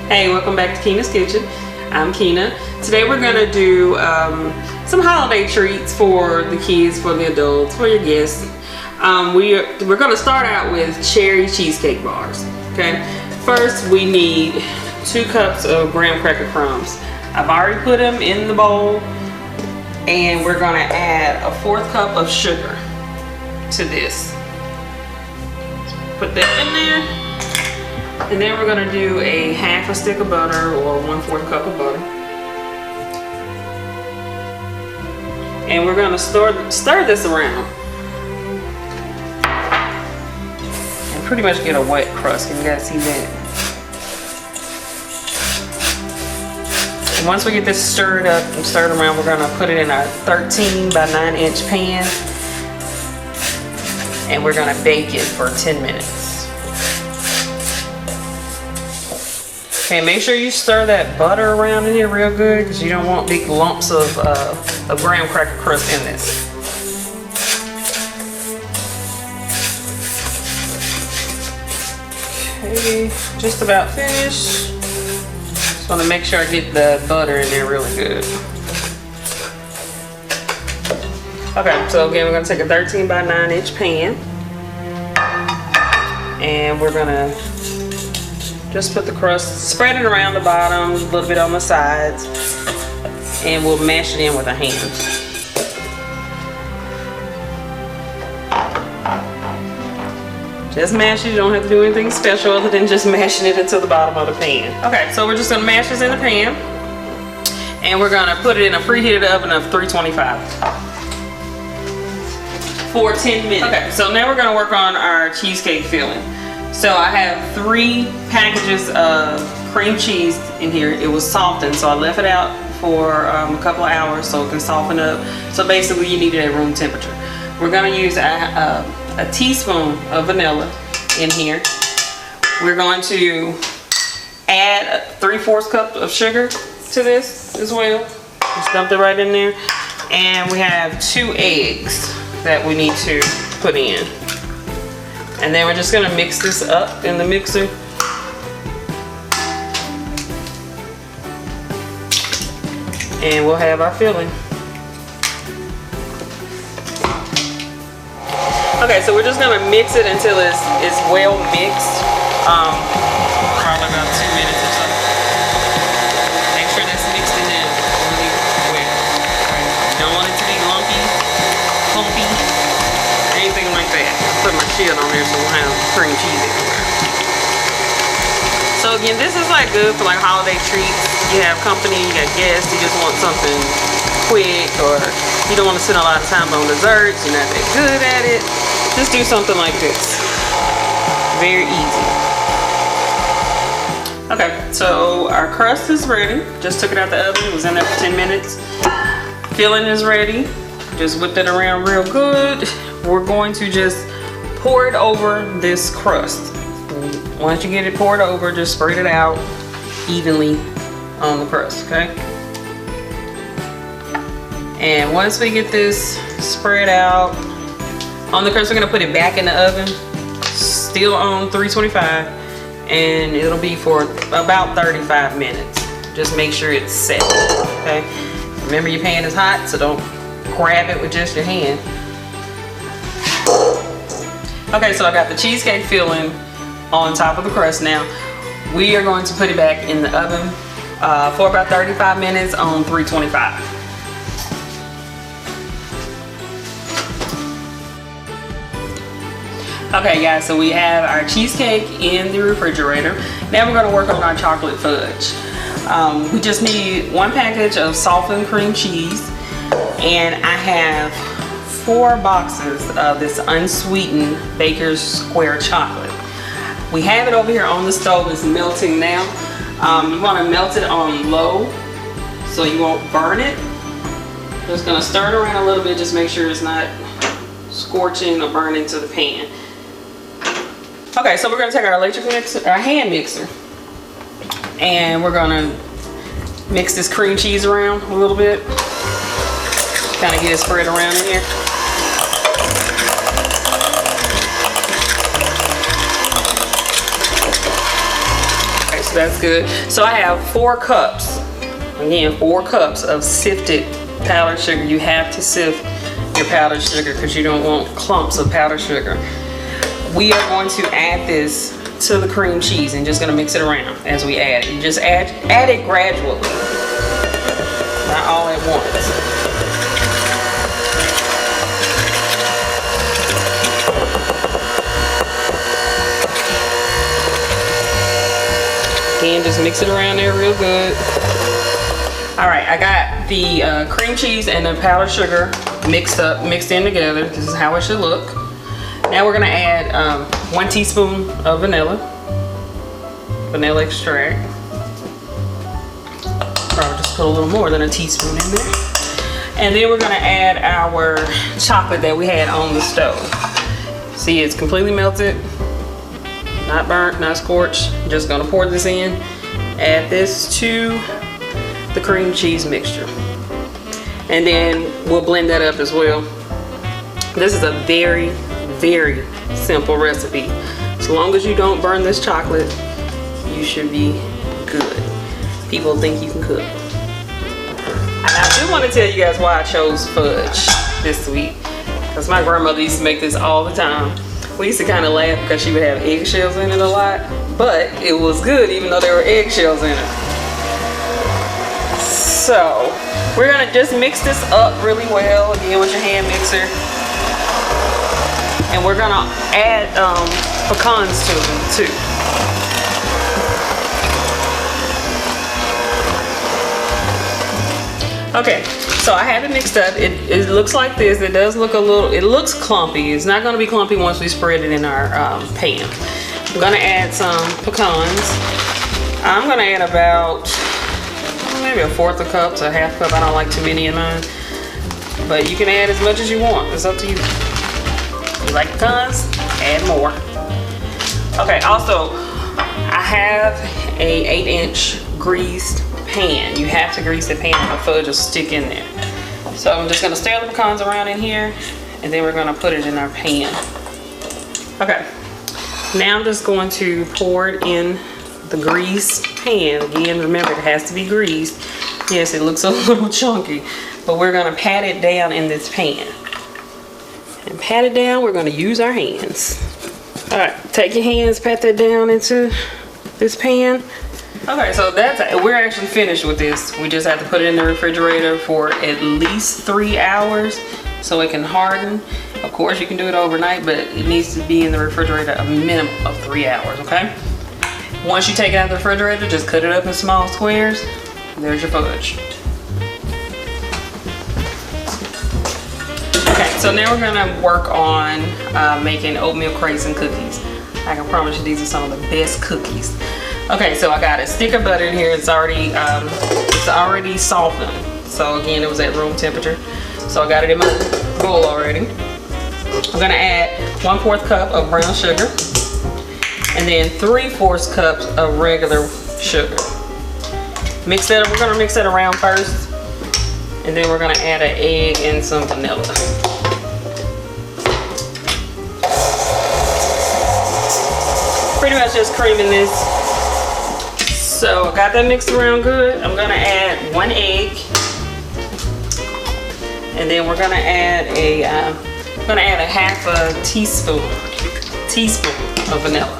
Hey, welcome back to Keena's Kitchen. I'm Keena. Today we're gonna do some holiday treats for the kids, for the adults, for your guests. We're gonna start out with cherry cheesecake bars. Okay. First, we need 2 cups of graham cracker crumbs. I've already put them in the bowl, and we're gonna add a 1/4 cup of sugar to this. Put that in there. And then we're gonna do a 1/2 stick of butter, or 1/4 cup of butter. And we're gonna stir this around. And pretty much get a wet crust. Can you guys see that? And once we get this stirred up and stirred around, we're gonna put it in our 13 by 9 inch pan. And we're gonna bake it for 10 minutes. Okay, make sure you stir that butter around in here real good, because you don't want big lumps of graham cracker crust in this. Okay, just about finished. Just want to make sure I get the butter in there really good. Okay, so again, we're going to take a 13 by 9 inch pan, and we're going to just put the crust, spread it around the bottom, a little bit on the sides, and we'll mash it in with our hands. Just mash it, you don't have to do anything special other than just mashing it into the bottom of the pan. Okay, so we're just gonna mash this in the pan, and we're gonna put it in a preheated oven of 325 for 10 minutes. Okay, so now we're gonna work on our cheesecake filling. So I have 3 packages of cream cheese in here. It was softened, so I left it out for a couple of hours so it can soften up. So basically you need it at room temperature. We're gonna use a teaspoon of vanilla in here. We're going to add 3/4 cup of sugar to this as well. Just dump it right in there. And we have 2 eggs that we need to put in. And then we're just gonna mix this up in the mixer. And we'll have our filling. Okay, so we're just gonna mix it until it's well mixed. Probably about 2 minutes or so. Make sure that's mixed in there really well. Right. Don't want it to be lumpy, clumpy, anything like that. Put my shield on there so we'll have cream cheese everywhere. So again, this is like good for like holiday treats. You have company, you got guests, you just want something quick, or you don't want to spend a lot of time on desserts, you're not that good at it. Just do something like this. Very easy. Okay, so our crust is ready. Just took it out the oven, it was in there for 10 minutes. Filling is ready. Just whipped it around real good. We're going to just pour it over this crust. Once you get it poured over, just spread it out evenly on the crust, okay? And once we get this spread out on the crust, we're gonna put it back in the oven, still on 325, and it'll be for about 35 minutes. Just make sure it's set, okay? Remember, your pan is hot, so don't grab it with just your hand. Okay, so I got the cheesecake filling on top of the crust now. We are going to put it back in the oven for about 35 minutes on 325. Okay guys, so we have our cheesecake in the refrigerator. Now we're gonna work on our chocolate fudge. We just need 1 package of softened cream cheese, and I have 4 boxes of this unsweetened Baker's Square chocolate. We have it over here on the stove. It's melting now. You want to melt it on low so you won't burn it. Just gonna stir it around a little bit, just make sure it's not scorching or burning to the pan. Okay, so we're gonna take our electric mixer, our hand mixer, and we're gonna mix this cream cheese around a little bit. Kind of get it spread around in here. that's good. So I have 4 cups. Again, 4 cups of sifted powdered sugar. You have to sift your powdered sugar because you don't want clumps of powdered sugar. We are going to add this to the cream cheese and just going to mix it around as we add it. You just add it gradually, not all at once. Again, just mix it around there real good. All right, I got the cream cheese and the powdered sugar mixed in together. This is how it should look. Now we're gonna add 1 teaspoon of vanilla extract. Probably just put a little more than a teaspoon in there. And then we're gonna add our chocolate that we had on the stove. See, it's completely melted, not burnt, not scorched. I'm just gonna pour this in, add this to the cream cheese mixture. And then we'll blend that up as well. This is a very, very simple recipe. As long as you don't burn this chocolate, you should be good. People think you can cook. And I do want to tell you guys why I chose fudge this week. Because my grandmother used to make this all the time. We used to kind of laugh because she would have eggshells in it a lot. But it was good even though there were eggshells in it. So we're gonna just mix this up really well again with your hand mixer. And we're gonna add pecans to them too. Okay, so I have it mixed up. It looks like this. It does look it looks clumpy. It's not gonna be clumpy once we spread it in our pan. I'm gonna add some pecans. I'm gonna add about maybe 1/4 cup to 1/2 cup. I don't like too many in mine. But you can add as much as you want. It's up to you. You like pecans? Add more. Okay, also, I have a 8-inch greased pan. You have to grease the pan or the fudge will stick in there. So I'm just gonna stir the pecans around in here and then we're gonna put it in our pan. Okay, now I'm just going to pour it in the greased pan. Again, remember it has to be greased. Yes, it looks a little chunky, but we're gonna pat it down in this pan. And pat it down, we're gonna use our hands. All right, take your hands, pat that down into this pan. Okay, so we're actually finished with this. We just have to put it in the refrigerator for at least 3 hours so it can harden. Of course, you can do it overnight, but it needs to be in the refrigerator a minimum of 3 hours, okay? Once you take it out of the refrigerator, just cut it up in small squares. There's your fudge. Okay, so now we're gonna work on making oatmeal craisin cookies. I can promise you these are some of the best cookies. Okay, so I got a stick of butter in here. It's already softened. So again, it was at room temperature. So I got it in my bowl already. I'm gonna add 1/4 cup of brown sugar. And then 3/4 cups of regular sugar. Mix that up. We're gonna mix that around first. And then we're gonna add an egg and some vanilla. Pretty much just creaming this. So I got that mixed around good. I'm gonna add 1 egg. And then we're gonna add a 1/2 teaspoon of vanilla.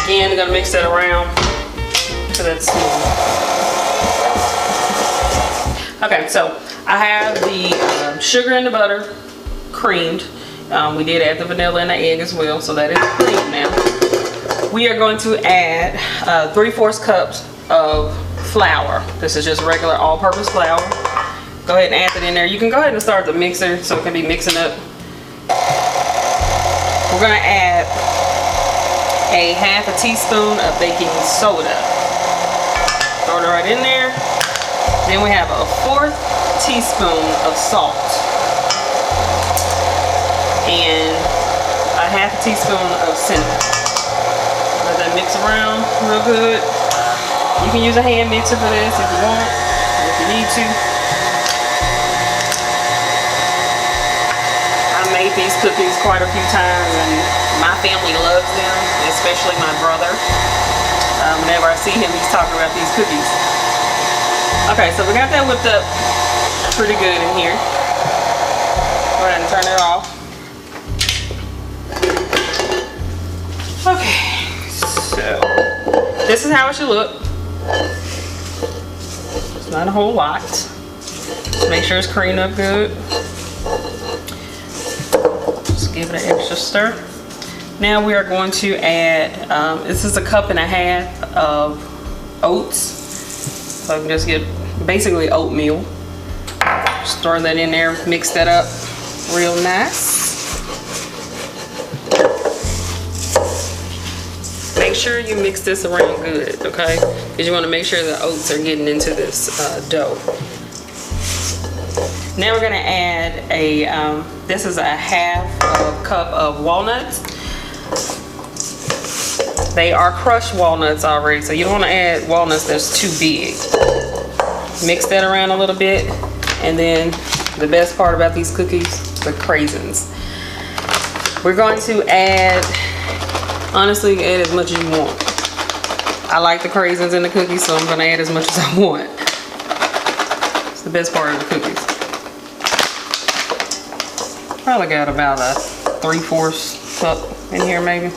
Again, I'm gonna mix that around so that's smooth. Okay, so I have the sugar and the butter creamed. We did add the vanilla and the egg as well, so that is creamed now. We are going to add 3/4 cups of flour. This is just regular all-purpose flour. Go ahead and add it in there. You can go ahead and start the mixer so it can be mixing up. We're gonna add a 1/2 teaspoon of baking soda. Throw it right in there. Then we have a 1/4 teaspoon of salt. And a 1/2 teaspoon of cinnamon. Let that mix around real good. You can use a hand mixer for this if you want, if you need to. I may these cookies quite a few times, and my family loves them, especially my brother. Whenever I see him, he's talking about these cookies. Okay, so we got that whipped up pretty good in here. Go ahead and turn it off. Okay, so this is how it should look. It's not a whole lot. Just make sure it's creamed up good. Just give it an extra stir. Now we are going to add, this is 1.5 cups of oats. So I can just get basically oatmeal. Just throw that in there, mix that up real nice. Make sure you mix this around good, okay? Because you want to make sure the oats are getting into this dough. Now we're going to add a, this is 1/2 cup of walnuts. They are crushed walnuts already, so you don't want to add walnuts that's too big. Mix that around a little bit, and then the best part about these cookies, the craisins. We're going to add, honestly, add as much as you want. I like the craisins in the cookies, so I'm going to add as much as I want. It's the best part of the cookies. Probably got about a 3/4 cup in here maybe.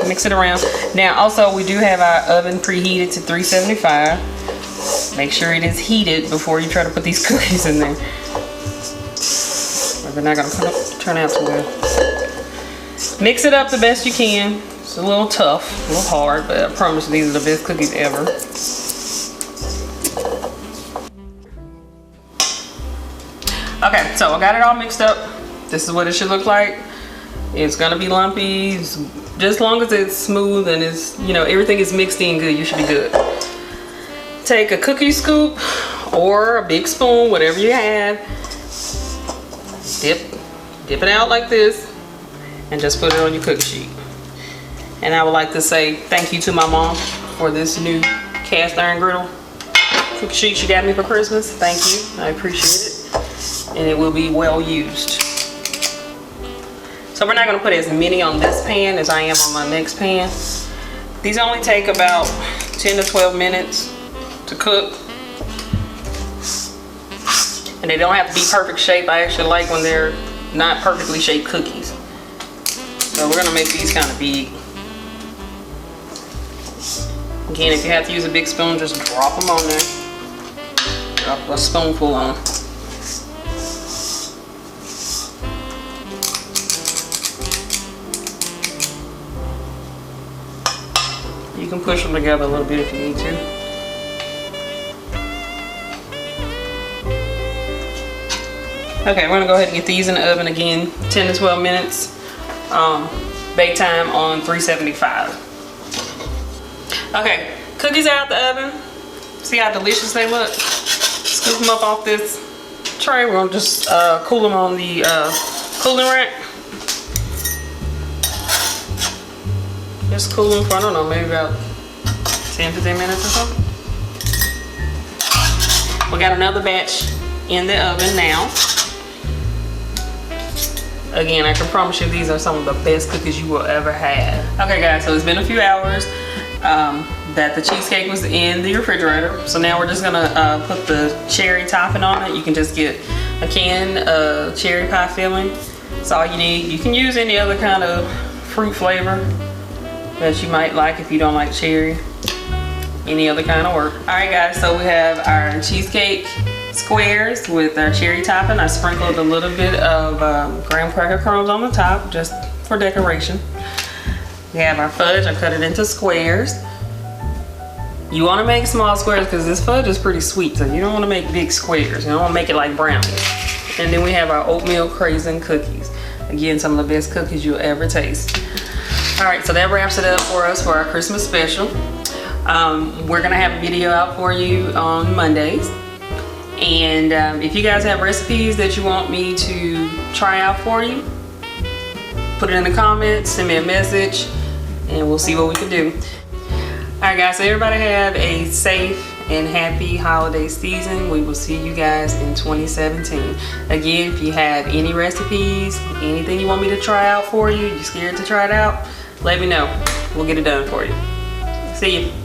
Mix it around. Now also we do have our oven preheated to 375. Make sure it is heated before you try to put these cookies in there. Or they're not gonna turn out too good. Mix it up the best you can. It's a little tough, a little hard, but I promise these are the best cookies ever. Okay, so I got it all mixed up. This is what it should look like. It's gonna be lumpy. Just as long as it's smooth and it's, you know, everything is mixed in good, you should be good. Take a cookie scoop or a big spoon, whatever you have. Dip it out like this and just put it on your cookie sheet. And I would like to say thank you to my mom for this new cast iron griddle cookie sheet she got me for Christmas. Thank you, I appreciate it. And it will be well used. So we're not going to put as many on this pan as I am on my next pan. These only take about 10 to 12 minutes to cook. And they don't have to be perfect shape. I actually like when they're not perfectly shaped cookies. So we're going to make these kind of big. Again, if you have to use a big spoon, just drop them on there. Drop a spoonful on. You can push them together a little bit if you need to. Okay, we're gonna go ahead and get these in the oven again, 10 to 12 minutes. Bake time on 375. Okay, cookies are out the oven. See how delicious they look? Scoop them up off this tray. We're gonna just cool them on the cooling rack. Just cool them for, I don't know, maybe about 10 to 10 minutes or so. We got another batch in the oven now. Again, I can promise you these are some of the best cookies you will ever have. Okay guys, so it's been a few hours that the cheesecake was in the refrigerator. So now we're just gonna put the cherry topping on it. You can just get a can of cherry pie filling. That's all you need. You can use any other kind of fruit flavor that you might like if you don't like cherry. Any other kind of work. Alright guys, so we have our cheesecake squares with our cherry topping. I sprinkled a little bit of graham cracker crumbs on the top just for decoration. We have our fudge. I cut it into squares. You want to make small squares because this fudge is pretty sweet, so you don't want to make big squares. You don't want to make it like brownies. And then we have our oatmeal craisin cookies. Again, some of the best cookies you'll ever taste. Alright, so that wraps it up for us for our Christmas special. We're going to have a video out for you on Mondays. And if you guys have recipes that you want me to try out for you, put it in the comments, send me a message, and we'll see what we can do. Alright guys, so everybody have a safe and happy holiday season. We will see you guys in 2017. Again, if you have any recipes, anything you want me to try out for you, you're scared to try it out, let me know. We'll get it done for you. See you.